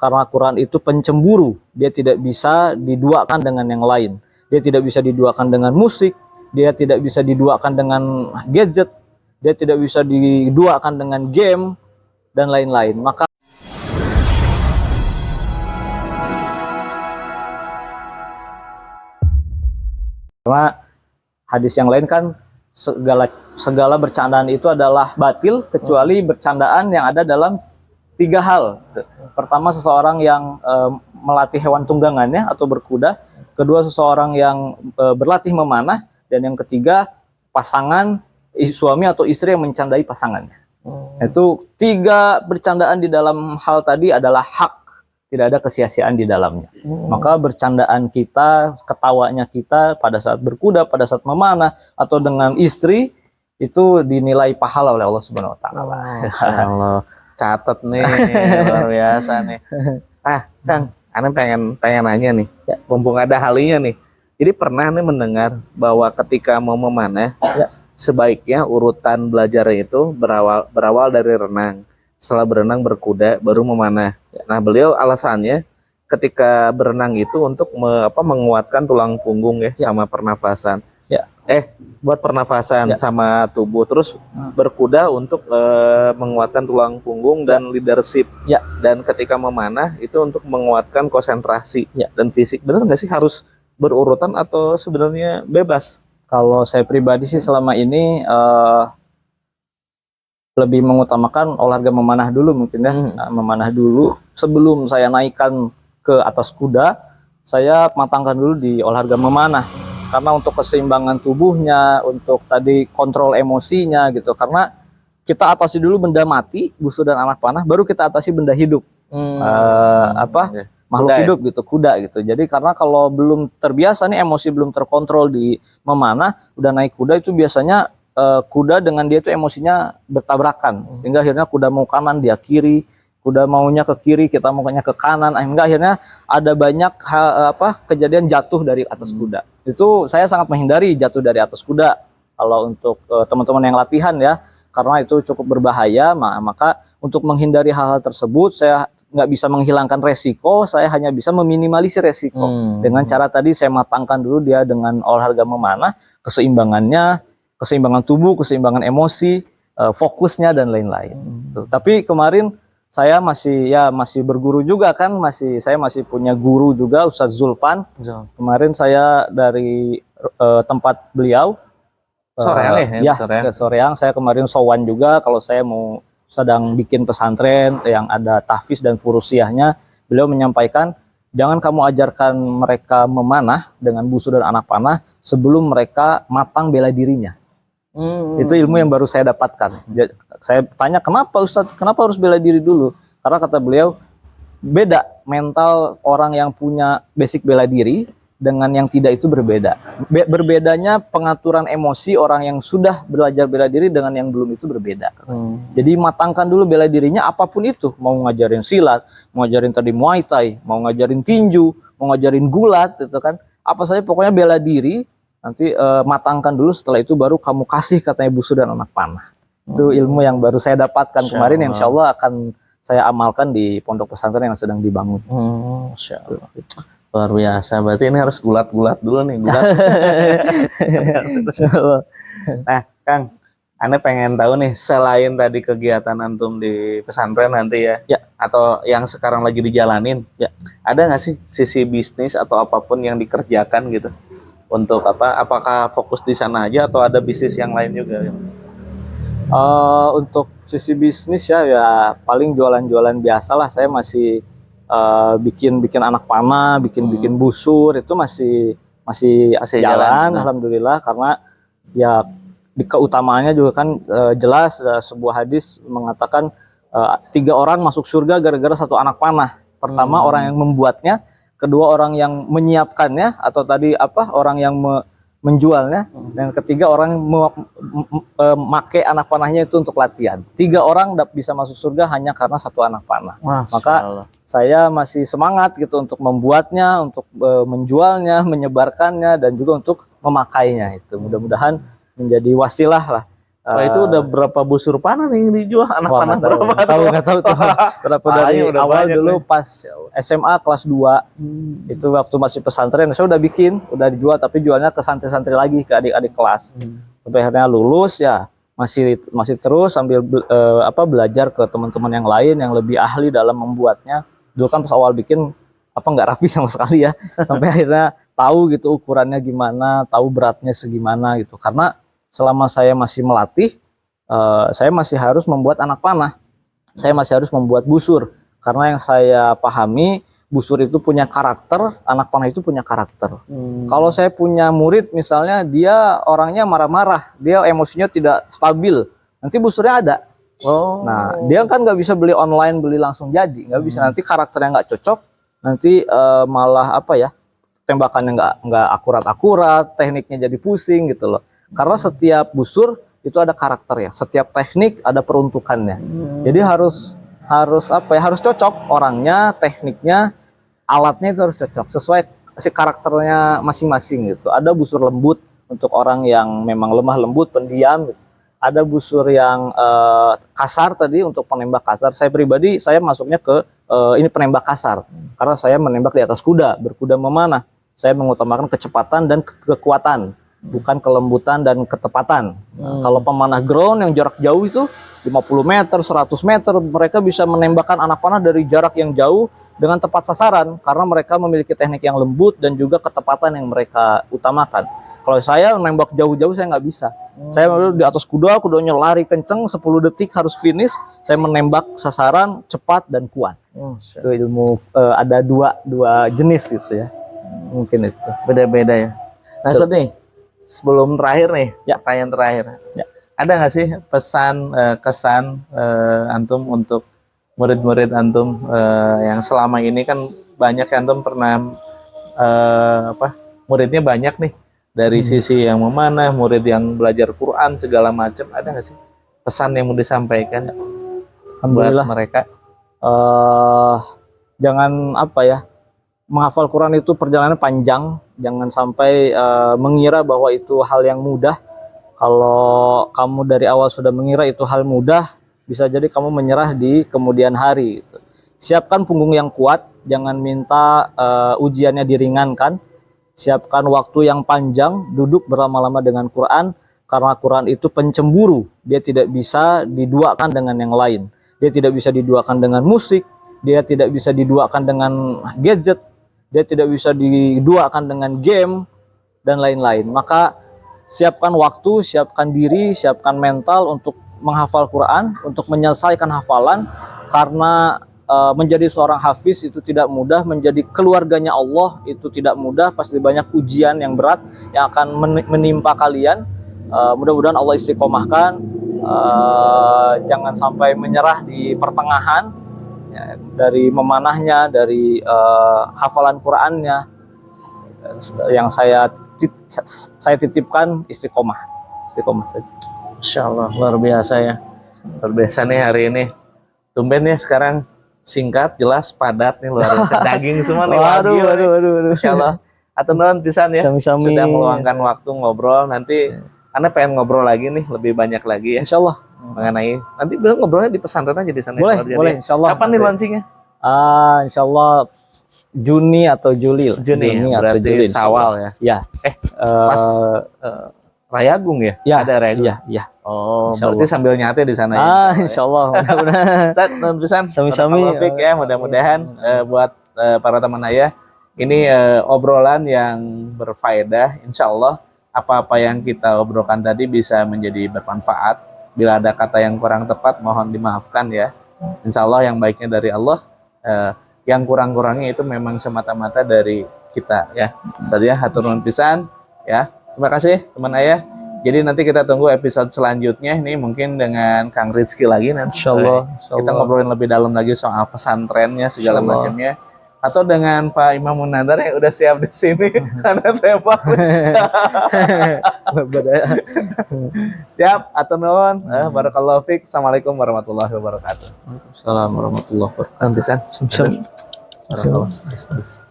Karena Quran itu pencemburu, dia tidak bisa diduakan dengan yang lain. Dia tidak bisa diduakan dengan musik, dia tidak bisa diduakan dengan gadget, dia tidak bisa diduakan dengan game, dan lain-lain. Maka karena hadis yang lain kan segala bercandaan itu adalah batil kecuali bercandaan yang ada dalam 3 hal. Pertama, seseorang yang melatih hewan tunggangannya atau berkuda. Kedua, seseorang yang berlatih memanah. Dan yang ketiga, pasangan suami atau istri yang mencandai pasangannya. Itu 3 bercandaan di dalam hal tadi adalah hak. Tidak ada kesia-siaan di dalamnya. Maka bercandaan kita, ketawanya kita pada saat berkuda, pada saat memanah, atau dengan istri, itu dinilai pahala oleh Allah Subhanahu wa Ta'ala. Allah. Catat nih, luar biasa nih. Kang, Ane pengen nanya nih, mumpung ada halinya nih. Jadi pernah nih mendengar bahwa ketika mau memanah, sebaiknya urutan belajarnya itu berawal dari renang. Setelah berenang berkuda, baru memanah. Nah, beliau alasannya ketika berenang itu untuk menguatkan tulang punggung sama pernafasan. Buat pernafasan sama tubuh, terus berkuda untuk menguatkan tulang punggung dan leadership. Dan ketika memanah itu untuk menguatkan konsentrasi dan fisik. Benar nggak sih harus berurutan atau sebenarnya bebas? Kalau saya pribadi sih selama ini lebih mengutamakan olahraga memanah dulu mungkin ya. Memanah dulu sebelum saya naikkan ke atas kuda, saya matangkan dulu di olahraga memanah. Karena untuk keseimbangan tubuhnya, untuk tadi kontrol emosinya gitu. Karena kita atasi dulu benda mati, busur dan anak panah, baru kita atasi benda hidup. Makhluk hidup gitu, kuda gitu. Jadi karena kalau belum terbiasa nih, emosi belum terkontrol di memanah, udah naik kuda itu biasanya kuda dengan dia itu emosinya bertabrakan. Sehingga akhirnya kuda mau kanan, dia kiri. Kuda maunya ke kiri, kita maunya ke kanan. Akhirnya ada banyak kejadian jatuh dari atas kuda. Itu saya sangat menghindari jatuh dari atas kuda. Kalau untuk teman-teman yang latihan ya, karena itu cukup berbahaya. Maka untuk menghindari hal-hal tersebut, saya nggak bisa menghilangkan resiko. Saya hanya bisa meminimalisir resiko dengan cara tadi saya matangkan dulu dia dengan olahraga memanah, keseimbangannya, keseimbangan tubuh, keseimbangan emosi, fokusnya dan lain-lain. Tapi kemarin saya masih berguru juga kan, saya masih punya guru juga, Ustadz Zulfan. Kemarin saya dari tempat beliau Soreang, saya kemarin sowan juga kalau saya mau sedang bikin pesantren yang ada tahfiz dan furusiahnya. Beliau menyampaikan, jangan kamu ajarkan mereka memanah dengan busur dan anak panah sebelum mereka matang bela dirinya. Itu ilmu yang baru saya dapatkan. Saya tanya, kenapa Ustadz, kenapa harus bela diri dulu? Karena kata beliau, beda mental orang yang punya basic bela diri dengan yang tidak itu berbeda. Berbedanya pengaturan emosi orang yang sudah belajar bela diri dengan yang belum itu berbeda. Jadi matangkan dulu bela dirinya apapun itu. Mau ngajarin silat, mau ngajarin tadi Muay Thai, mau ngajarin tinju, mau ngajarin gulat, gitu kan. Apa saja pokoknya bela diri. Nanti matangkan dulu, setelah itu baru kamu kasih katanya busur dan anak panah. Itu ilmu yang baru saya dapatkan kemarin, yang insya Allah akan saya amalkan di pondok pesantren yang sedang dibangun. Insya Allah. Luar biasa, berarti ini harus gulat-gulat dulu nih. Nah Kang, Ane pengen tahu nih, selain tadi kegiatan antum di pesantren nanti ya, atau yang sekarang lagi dijalanin, ada nggak sih sisi bisnis atau apapun yang dikerjakan gitu? Untuk apakah fokus di sana aja atau ada bisnis yang lain juga? Untuk sisi bisnis ya paling jualan-jualan biasa lah. Saya masih bikin anak panah, bikin busur, itu masih jalan. Alhamdulillah, karena ya di keutamaannya juga kan jelas, sebuah hadis mengatakan 3 orang masuk surga gara-gara 1 anak panah. Pertama orang yang membuatnya, kedua orang yang menyiapkannya, atau tadi orang yang menjualnya, dan ketiga orang memakai anak panahnya itu untuk latihan. 3 orang bisa masuk surga hanya karena 1 anak panah. Maka saya masih semangat gitu untuk membuatnya, untuk menjualnya, menyebarkannya, dan juga untuk memakainya. Itu mudah-mudahan menjadi wasilah lah Wah, itu udah berapa busur panah nih yang dijual? Anak Wah, panah nggak tahu, berapa nggak tahu, tuh? nggak tahu tuh. Berapa Wah, dari ini udah awal banyak dulu nih. pas SMA kelas 2 itu waktu masih pesantren saya udah bikin, udah dijual tapi jualnya ke santri-santri lagi, ke adik-adik kelas. Sampai akhirnya lulus ya masih terus sambil belajar ke teman-teman yang lain yang lebih ahli dalam membuatnya. Dulu kan pas awal bikin nggak rapi sama sekali ya. Sampai akhirnya tahu gitu ukurannya gimana, tahu beratnya segimana gitu. Karena selama saya masih melatih, saya masih harus membuat anak panah. Saya masih harus membuat busur. Karena yang saya pahami, busur itu punya karakter, anak panah itu punya karakter. Kalau saya punya murid misalnya, dia orangnya marah-marah, dia emosinya tidak stabil, nanti busurnya ada. Oh. Nah, dia kan nggak bisa beli online, beli langsung jadi, nggak bisa. Nanti karakternya nggak cocok, nanti malah tembakannya nggak akurat-akurat, tekniknya jadi pusing gitu loh. Karena setiap busur itu ada karakter ya, setiap teknik ada peruntukannya. Jadi harus cocok orangnya, tekniknya, alatnya itu harus cocok sesuai si karakternya masing-masing gitu. Ada busur lembut untuk orang yang memang lemah lembut, pendiam gitu. Ada busur yang kasar tadi untuk penembak kasar. Saya pribadi saya masuknya ke ini penembak kasar karena saya menembak di atas kuda, berkuda memanah. Saya mengutamakan kecepatan dan kekuatan, bukan kelembutan dan ketepatan. Nah, kalau pemanah ground yang jarak jauh itu 50 meter, 100 meter, mereka bisa menembakkan anak panah dari jarak yang jauh dengan tepat sasaran karena mereka memiliki teknik yang lembut dan juga ketepatan yang mereka utamakan. Kalau saya menembak jauh-jauh saya nggak bisa. Saya di atas kudanya lari kenceng 10 detik harus finish. Saya menembak sasaran cepat dan kuat. Itu ilmu ada dua jenis gitu ya. Mungkin itu Beda-beda ya. Nah, Ustaz nih, sebelum terakhir nih, Ya. pertanyaan terakhir. Ya. Ada nggak sih pesan kesan antum untuk murid-murid antum yang selama ini kan banyak yang antum pernah muridnya banyak nih dari sisi yang memanah, murid yang belajar Quran segala macam. Ada nggak sih pesan yang mau disampaikan buat Alhamdulillah. mereka? Jangan menghafal Quran itu perjalanan panjang. Jangan sampai mengira bahwa itu hal yang mudah. Kalau kamu dari awal sudah mengira itu hal mudah, bisa jadi kamu menyerah di kemudian hari. Siapkan punggung yang kuat, jangan minta ujiannya diringankan. Siapkan waktu yang panjang, duduk berlama-lama dengan Quran, karena Quran itu pencemburu. Dia tidak bisa diduakan dengan yang lain. Dia tidak bisa diduakan dengan musik, dia tidak bisa diduakan dengan gadget, dia tidak bisa diduakan dengan game, dan lain-lain. Maka siapkan waktu, siapkan diri, siapkan mental untuk menghafal Quran, untuk menyelesaikan hafalan, karena menjadi seorang hafiz itu tidak mudah, menjadi keluarganya Allah itu tidak mudah, pasti banyak ujian yang berat yang akan menimpa kalian. Mudah-mudahan Allah istiqomahkan, jangan sampai menyerah di pertengahan ya, dari memanahnya, dari hafalan Qurannya. Yang saya titipkan istiqomah saja. Insya Allah luar biasa ya, luar biasa nih hari ini. Tumben ya sekarang singkat, jelas, padat nih, luar biasa. Daging semua nih. Waduh. Insya Allah. Atau non pisan ya. Sami-sami. Sudah meluangkan waktu ngobrol. Nanti Anda pengen ngobrol lagi nih, lebih banyak lagi ya. Insya Allah. Mengenai nanti bisa ngobrolnya di pesantren aja di sana. Boleh. Insya Allah. Kapan nih launchingnya? Insya Allah Juni atau Juli. Juni ya, berarti Juli, Syawal ya. Ya. Pas Rayagung ya? Ya. Ada Rayagung. Iya. Oh, Insya berarti Allah. sambil nyate di sana ya. Insya Allah. Mudah-mudahan. Ustaz, non pisan. Sami-sami. Taufik ya, mudah-mudahan buat para teman ayah ini obrolan yang berfaedah. Insya Allah apa-apa yang kita obrolkan tadi bisa menjadi bermanfaat. Bila ada kata yang kurang tepat, mohon dimaafkan ya. Insya Allah yang baiknya dari Allah. Yang kurang-kurangnya itu memang semata-mata dari kita ya. Saja hatur nuhun pisan ya. Terima kasih teman ayah. Jadi nanti kita tunggu episode selanjutnya ini mungkin dengan Kang Rizky lagi nanti. Insya Allah. Kita ngobrolin lebih dalam lagi soal pesantrennya segala Insya Allah. macamnya. Atau dengan Pak Imam Munandar yang udah siap di sini karena tembak. Siap, atau nuhun. Barakallahu fiik. Assalamualaikum warahmatullahi wabarakatuh. Assalamualaikum warahmatullahi wabarakatuh. Nanti san. Sama-sama. Barakallahu.